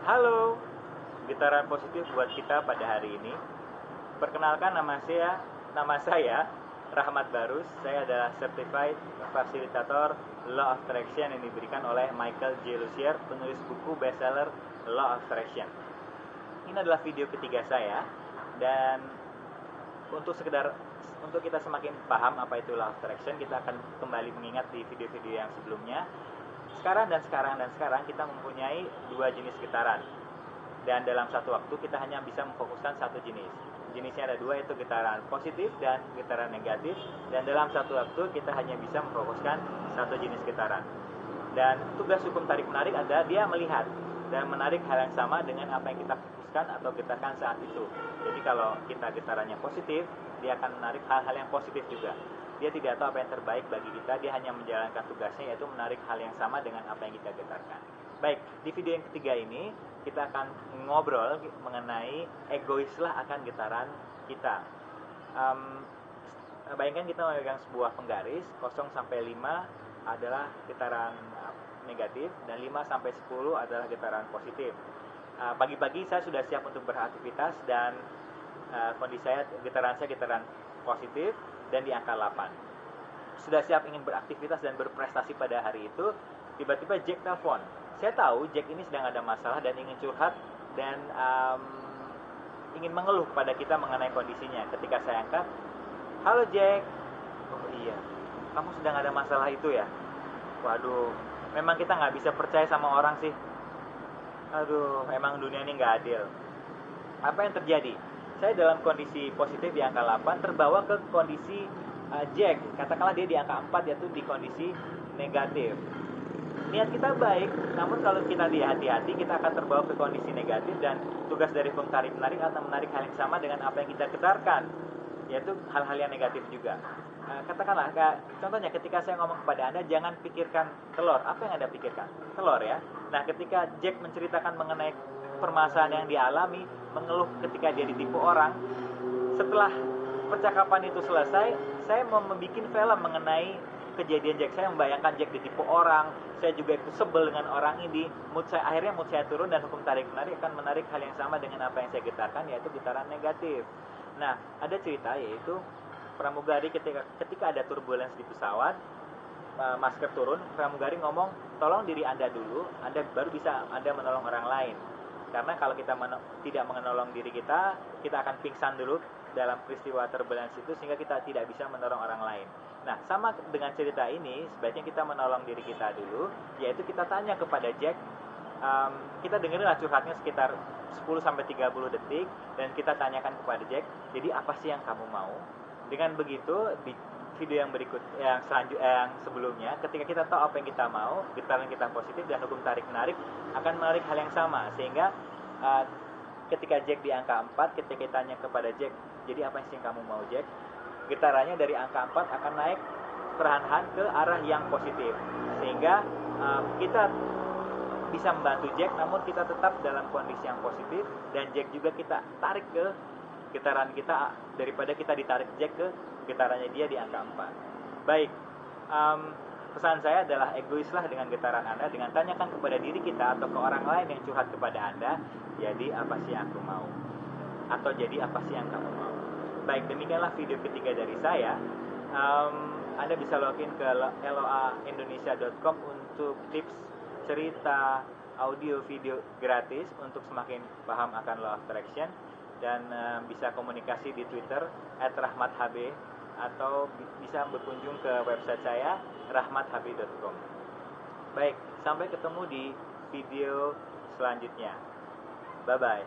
Halo, getaran positif buat kita pada hari ini. Perkenalkan nama saya Rahmat Barus. Saya adalah Certified Facilitator Law of Attraction yang diberikan oleh Michael J. Lucier, penulis buku bestseller Law of Attraction. Ini adalah video ketiga saya, dan untuk kita semakin paham apa itu Law of Attraction, kita akan kembali mengingat di video-video yang sebelumnya. Sekarang kita mempunyai dua jenis getaran, dan dalam satu waktu kita hanya bisa memfokuskan satu jenis. Jenisnya ada dua, yaitu getaran positif dan getaran negatif, dan dalam satu waktu kita hanya bisa memfokuskan satu jenis getaran. Dan tugas hukum tarik menarik adalah dia melihat dan menarik hal yang sama dengan apa yang kita fokuskan atau getarkan saat itu. Jadi kalau kita getarannya positif, dia akan menarik hal-hal yang positif juga. Dia tidak tahu apa yang terbaik bagi kita, dia hanya menjalankan tugasnya, yaitu menarik hal yang sama dengan apa yang kita getarkan. Baik, di video yang ketiga ini kita akan ngobrol mengenai egoislah akan getaran kita. Bayangkan kita memegang sebuah penggaris, 0 sampai 5 adalah getaran negatif, dan 5 sampai 10 adalah getaran positif. Pagi-pagi saya sudah siap untuk beraktivitas, dan kondisi getaran saya getaran positif dan di angka 8. Sudah siap ingin beraktivitas dan berprestasi pada hari itu, tiba-tiba Jack telepon. Saya tahu Jack ini sedang ada masalah dan ingin curhat dan ingin mengeluh kepada kita mengenai kondisinya. Ketika saya angkat, "Halo Jack." "Oh iya, kamu sedang ada masalah itu ya?" Waduh, memang kita nggak bisa percaya sama orang sih. Aduh, emang dunia ini nggak adil. Apa yang terjadi? Saya dalam kondisi positif di angka 8 terbawa ke kondisi Jack. Katakanlah dia di angka 4, yaitu di kondisi negatif. Niat kita baik, namun kalau kita hati-hati, kita akan terbawa ke kondisi negatif, dan tugas dari hukum tarik menarik akan menarik hal yang sama dengan apa yang kita getarkan, yaitu hal-hal yang negatif juga. Katakanlah, contohnya ketika saya ngomong kepada Anda, jangan pikirkan telur. Apa yang Anda pikirkan? Telur ya. Nah, ketika Jack menceritakan mengenai permasalahan yang dialami, mengeluh ketika dia ditipu orang, setelah percakapan itu selesai, saya mau membuat film mengenai kejadian Jack. Saya membayangkan Jack ditipu orang, saya juga ikut sebel dengan orang ini. Akhirnya mood saya turun, dan hukum tarik menarik akan menarik hal yang sama dengan apa yang saya getarkan, yaitu getaran negatif. Nah, ada cerita, yaitu pramugari ketika ada turbulence di pesawat, masker turun, pramugari ngomong, "Tolong diri Anda dulu, Anda baru bisa Anda menolong orang lain." Karena kalau kita tidak menolong diri kita akan pingsan dulu dalam peristiwa turbulence itu, sehingga kita tidak bisa menolong orang lain. Nah, sama dengan cerita ini, sebaiknya kita menolong diri kita dulu, yaitu kita tanya kepada Jack. Kita dengerinlah curhatnya sekitar 10-30 detik, dan kita tanyakan kepada Jack, "Jadi apa sih yang kamu mau?" Dengan begitu, di video yang sebelumnya, ketika kita tahu apa yang kita mau, getaran kita positif, dan hukum tarik menarik akan menarik hal yang sama, sehingga ketika Jack di angka 4, ketika kita tanya kepada Jack, "Jadi apa sih yang kamu mau Jack?" getarannya dari angka 4 akan naik perlahan ke arah yang positif, sehingga kita bisa membantu Jack, namun kita tetap dalam kondisi yang positif, dan Jack juga kita tarik ke getaran kita, daripada kita ditarik Jack ke getarannya dia di angka 4. Baik, pesan saya adalah egoislah dengan getaran Anda, dengan tanyakan kepada diri kita atau ke orang lain yang curhat kepada Anda, "Jadi apa sih yang aku mau?" atau "Jadi apa sih yang kamu mau?" Baik, demikianlah video ketiga dari saya. Anda bisa login ke loaindonesia.com untuk tips, cerita, audio, video gratis untuk semakin paham akan Law of Attraction, dan bisa komunikasi di Twitter @rahmathb, atau bisa berkunjung ke website saya rahmathb.com. Baik, sampai ketemu di video selanjutnya. Bye bye.